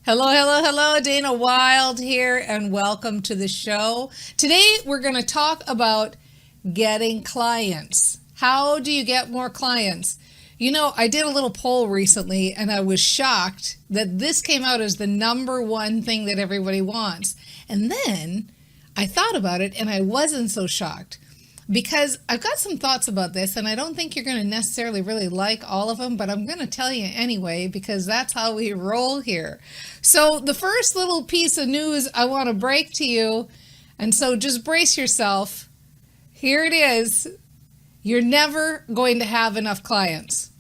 Hello, hello, hello. Dana Wilde here, and welcome to the show. Today, we're going to talk about getting clients. How do you get more clients? I did a little poll recently, and I was shocked that this came out as the number one thing that everybody wants. And then I thought about it, and I wasn't so shocked because I've got some thoughts about this, and I don't think you're going to necessarily really like all of them, but I'm going to tell you anyway because that's how we roll here. So, the first little piece of news I want to break to you, and so just brace yourself. Here it is. You're never going to have enough clients.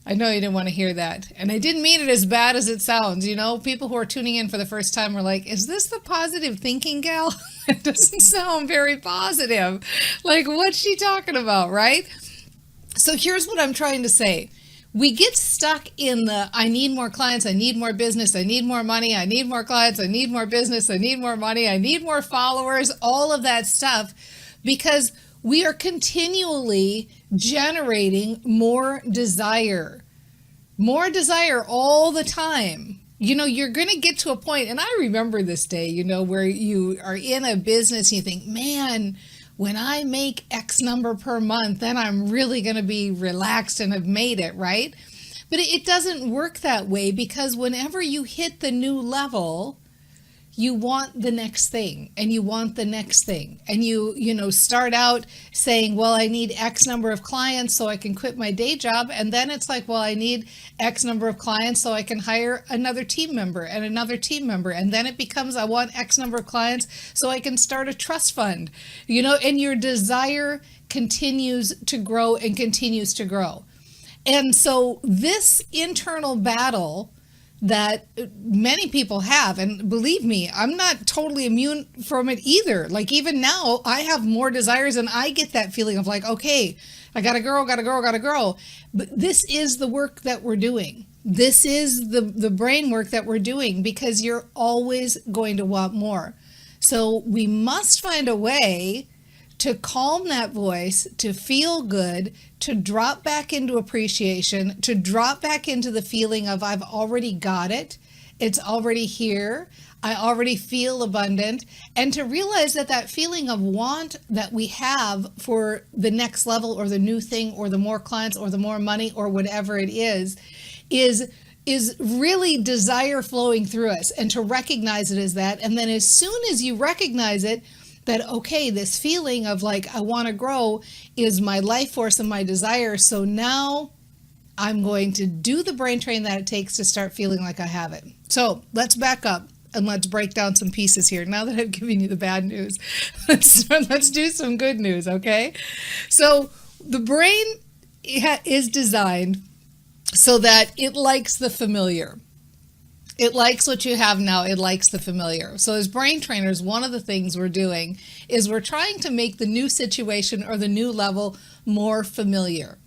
I know you didn't want to hear that. And I didn't mean it as bad as it sounds. People who are tuning in for the first time are like, is this the positive thinking gal? It doesn't sound very positive. Like, what's she talking about, right? So here's what I'm trying to say. We get stuck in the, I need more clients, I need more business, I need more money, I need more clients, I need more business, I need more money, I need more followers, all of that stuff, because we are continually generating more desire all the time. You're going to get to a point, and I remember this day, where you are in a business and you think, man, when I make X number per month, then I'm really going to be relaxed and have made it, right? But it doesn't work that way, because whenever you hit the new level, you want the next thing and you want the next thing. And you start out saying, well, I need X number of clients so I can quit my day job. And then it's like, well, I need X number of clients so I can hire another team member and another team member. And then it becomes, I want X number of clients so I can start a trust fund, and your desire continues to grow and continues to grow. And so this internal battle that many people have, and believe me, I'm not totally immune from it either. Like, even now, I have more desires and I get that feeling of like, okay, I gotta grow. But this is the work that we're doing. This is the brain work that we're doing, because you're always going to want more. So we must find a way to calm that voice, to feel good, to drop back into appreciation, to drop back into the feeling of I've already got it, it's already here, I already feel abundant, and to realize that that feeling of want that we have for the next level or the new thing or the more clients or the more money or whatever it is really desire flowing through us, and to recognize it as that. And then as soon as you recognize it, that, okay, this feeling of like, I want to grow is my life force and my desire. So now I'm going to do the brain training that it takes to start feeling like I have it. So let's back up and let's break down some pieces here. Now that I've given you the bad news, let's do some good news, okay? So the brain is designed so that it likes the familiar. It likes what you have now. It likes the familiar. So as brain trainers, one of the things we're doing is we're trying to make the new situation or the new level more familiar.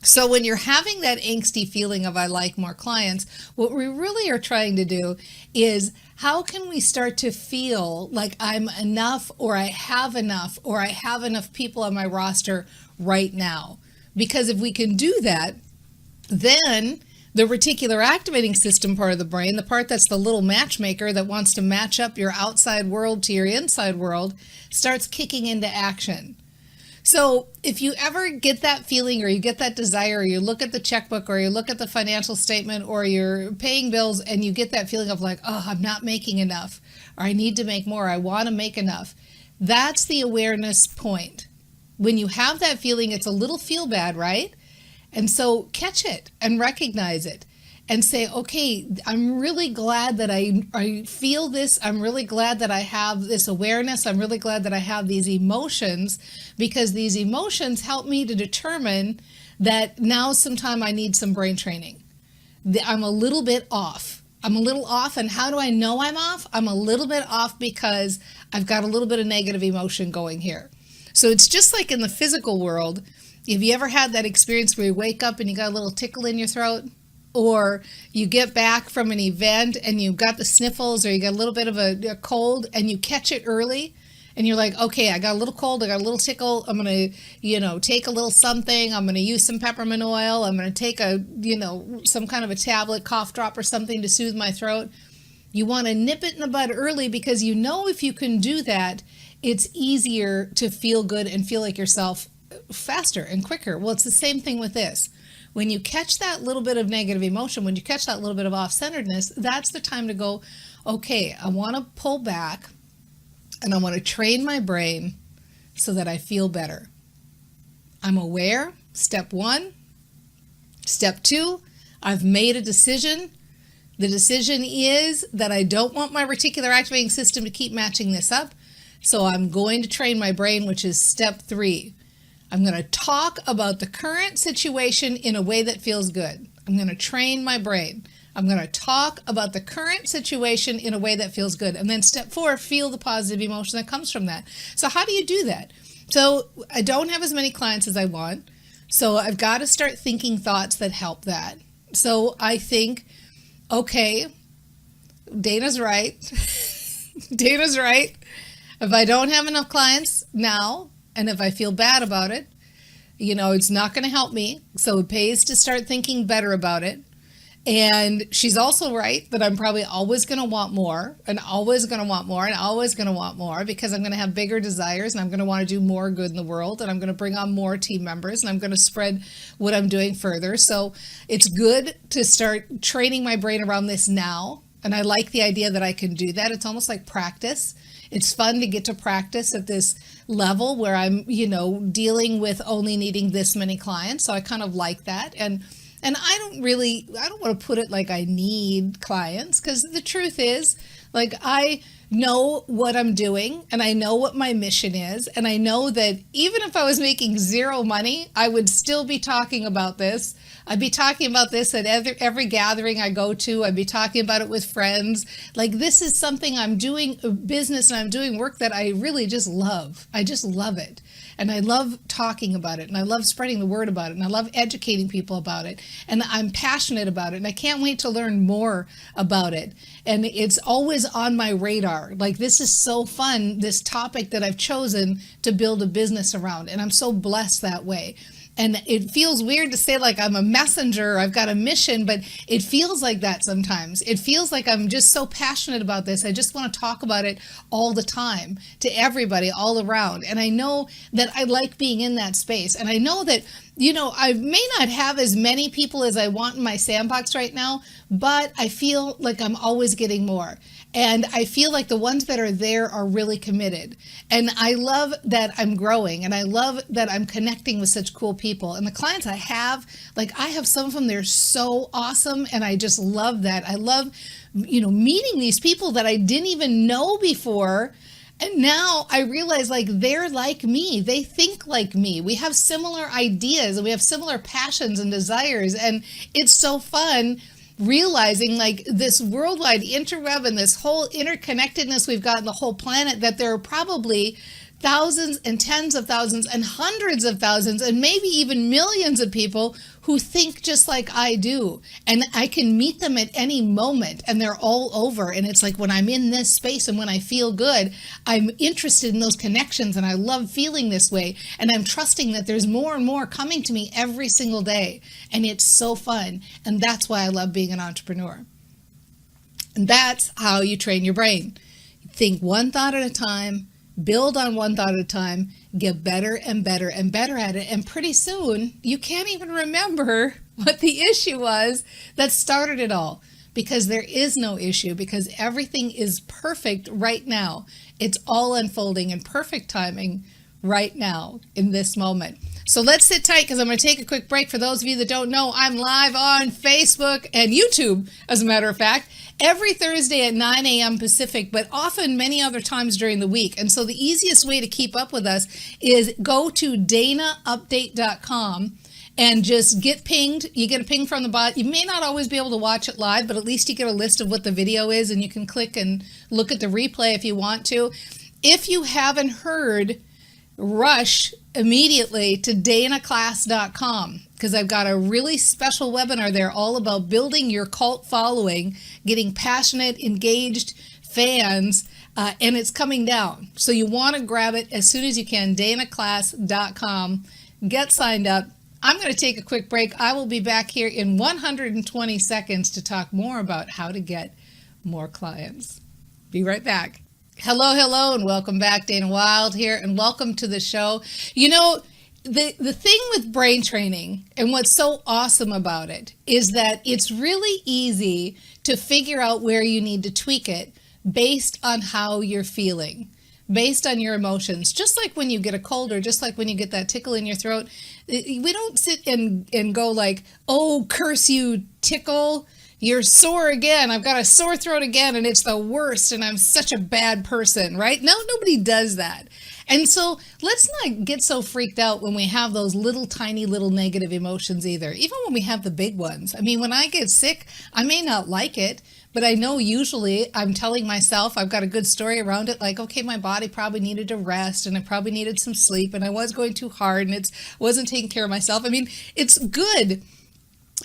So when you're having that angsty feeling of I like more clients, what we really are trying to do is, how can we start to feel like I'm enough, or I have enough, or I have enough people on my roster right now? Because if we can do that, then the reticular activating system part of the brain, the part that's the little matchmaker that wants to match up your outside world to your inside world, starts kicking into action. So if you ever get that feeling, or you get that desire, or you look at the checkbook, or you look at the financial statement, or you're paying bills and you get that feeling of like, oh, I'm not making enough, or I need to make more, I want to make enough, that's the awareness point. When you have that feeling, it's a little feel bad, right? And so catch it and recognize it and say, okay, I'm really glad that I feel this. I'm really glad that I have this awareness. I'm really glad that I have these emotions, because these emotions help me to determine that now sometime I need some brain training. I'm a little bit off. And how do I know I'm off? I'm a little bit off because I've got a little bit of negative emotion going here. So it's just like in the physical world. Have you ever had that experience where you wake up and you got a little tickle in your throat? Or you get back from an event and you've got the sniffles, or you got a little bit of a cold, and you catch it early and you're like, okay, I got a little cold, I got a little tickle, I'm going to, take a little something, I'm going to use some peppermint oil, I'm going to take some kind of a tablet, cough drop or something to soothe my throat. You want to nip it in the bud early because if you can do that, it's easier to feel good and feel like yourself faster and quicker. Well, it's the same thing with this. When you catch that little bit of negative emotion, when you catch that little bit of off-centeredness, that's the time to go, okay, I want to pull back and I want to train my brain so that I feel better. I'm aware, step 1. Step 2, I've made a decision. The decision is that I don't want my reticular activating system to keep matching this up. So I'm going to train my brain, which is step 3. I'm going to talk about the current situation in a way that feels good. I'm going to train my brain. I'm going to talk about the current situation in a way that feels good. And then step 4, feel the positive emotion that comes from that. So how do you do that? So I don't have as many clients as I want. So I've got to start thinking thoughts that help that. So I think, okay, Dana's right. Dana's right. If I don't have enough clients now, and if I feel bad about it, it's not going to help me. So it pays to start thinking better about it. And she's also right that I'm probably always going to want more and always going to want more and always going to want more because I'm going to have bigger desires and I'm going to want to do more good in the world and I'm going to bring on more team members and I'm going to spread what I'm doing further. So it's good to start training my brain around this now. And I like the idea that I can do that. It's almost like practice. It's fun to get to practice at this level where I'm, dealing with only needing this many clients. So I kind of like that. And I don't want to put it like I need clients because the truth is, like, I know what I'm doing and I know what my mission is. And I know that even if I was making zero money, I would still be talking about this. I'd be talking about this at every gathering I go to. I'd be talking about it with friends. Like, this is something I'm doing business and I'm doing work that I really just love. I just love it. And I love talking about it and I love spreading the word about it and I love educating people about it and I'm passionate about it and I can't wait to learn more about it. And it's always on my radar. Like, this is so fun, this topic that I've chosen to build a business around. And I'm so blessed that way. And it feels weird to say like I'm a messenger, I've got a mission, but it feels like that sometimes. It feels like I'm just so passionate about this. I just want to talk about it all the time to everybody all around. And I know that I like being in that space. And I know that, I may not have as many people as I want in my sandbox right now, but I feel like I'm always getting more. And I feel like the ones that are there are really committed. And I love that I'm growing and I love that I'm connecting with such cool people. And the clients I have some of them, they're so awesome. And I just love that. I love, meeting these people that I didn't even know before. And now I realize like they're like me. They think like me. We have similar ideas and we have similar passions and desires. And it's so fun realizing like this worldwide interweb and this whole interconnectedness we've got in the whole planet, that there are probably thousands and tens of thousands and hundreds of thousands and maybe even millions of people who think just like I do. And I can meet them at any moment and they're all over. And it's like when I'm in this space and when I feel good, I'm interested in those connections and I love feeling this way. And I'm trusting that there's more and more coming to me every single day. And it's so fun. And that's why I love being an entrepreneur. And that's how you train your brain. Think one thought at a time. Build on one thought at a time, get better and better and better at it. And pretty soon, you can't even remember what the issue was that started it all, because there is no issue, because everything is perfect right now. It's all unfolding in perfect timing right now in this moment. So let's sit tight because I'm going to take a quick break. For those of you that don't know, I'm live on Facebook and YouTube, as a matter of fact, every Thursday at 9 a.m. Pacific, but often many other times during the week. And so the easiest way to keep up with us is go to danaupdate.com and just get pinged. You get a ping from the bot. You may not always be able to watch it live, but at least you get a list of what the video is and you can click and look at the replay if you want to. If you haven't heard, rush immediately to danaclass.com because I've got a really special webinar there all about building your cult following, getting passionate, engaged, fans, and it's coming down. So you want to grab it as soon as you can, danaclass.com. Get signed up. I'm going to take a quick break. I will be back here in 120 seconds to talk more about how to get more clients. Be right back. Hello, and welcome back. Dana Wilde here, and welcome to the show. You know, the thing with brain training and what's so awesome about it is that it's really easy to figure out where you need to tweak it based on how you're feeling, based on your emotions. Just like when you get a cold, or just like when you get that tickle in your throat, we don't sit and go like, oh, curse you, tickle. You're sore again. I've got a sore throat again, and it's the worst, and I'm such a bad person, right? No, nobody does that. And so let's not get so freaked out when we have those little tiny little negative emotions either, even when we have the big ones. I mean, when I get sick, I may not like it, but I know usually I'm telling myself, I've got a good story around it, like, okay, my body probably needed to rest, and I probably needed some sleep, and I was going too hard, and it wasn't taking care of myself. I mean, it's good.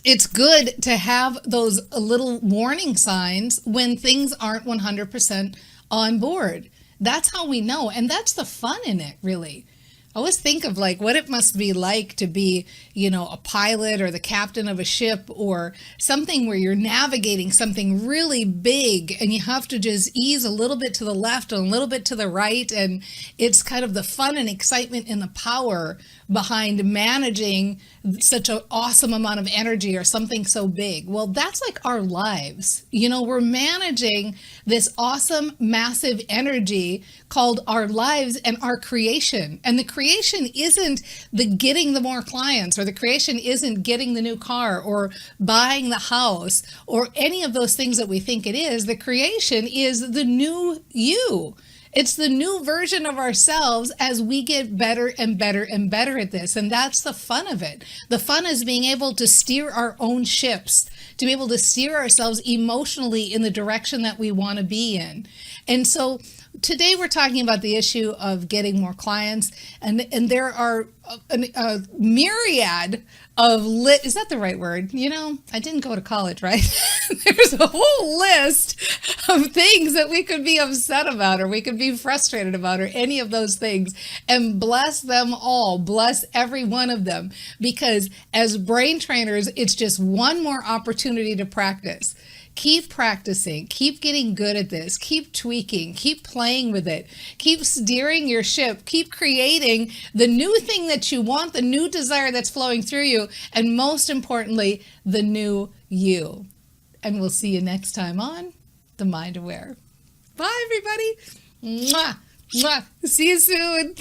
It's good to have those little warning signs when things aren't 100% on board. That's how we know. And that's the fun in it, really. I always think of like what it must be like to be, a pilot or the captain of a ship or something where you're navigating something really big and you have to just ease a little bit to the left and a little bit to the right. And it's kind of the fun and excitement and the power behind managing such an awesome amount of energy or something so big. Well, that's like our lives. We're managing this awesome, massive energy called our lives and our creation. And the creation isn't the getting the more clients, or the creation isn't getting the new car or buying the house or any of those things that we think it is. The creation is the new you. It's the new version of ourselves as we get better and better and better at this. And that's the fun of it. The fun is being able to steer our own ships, to be able to steer ourselves emotionally in the direction that we want to be in. And so today we're talking about the issue of getting more clients, and there are a myriad of is that the right word? I didn't go to college, right? There's a whole list of things that we could be upset about, or we could be frustrated about, or any of those things, and bless them all, bless every one of them, because as brain trainers, it's just one more opportunity to practice. Keep practicing, keep getting good at this, keep tweaking, keep playing with it, keep steering your ship, keep creating the new thing that you want, the new desire that's flowing through you, and most importantly, the new you. And we'll see you next time on The Mind Aware. Bye, everybody. Mwah. Mwah. See you soon.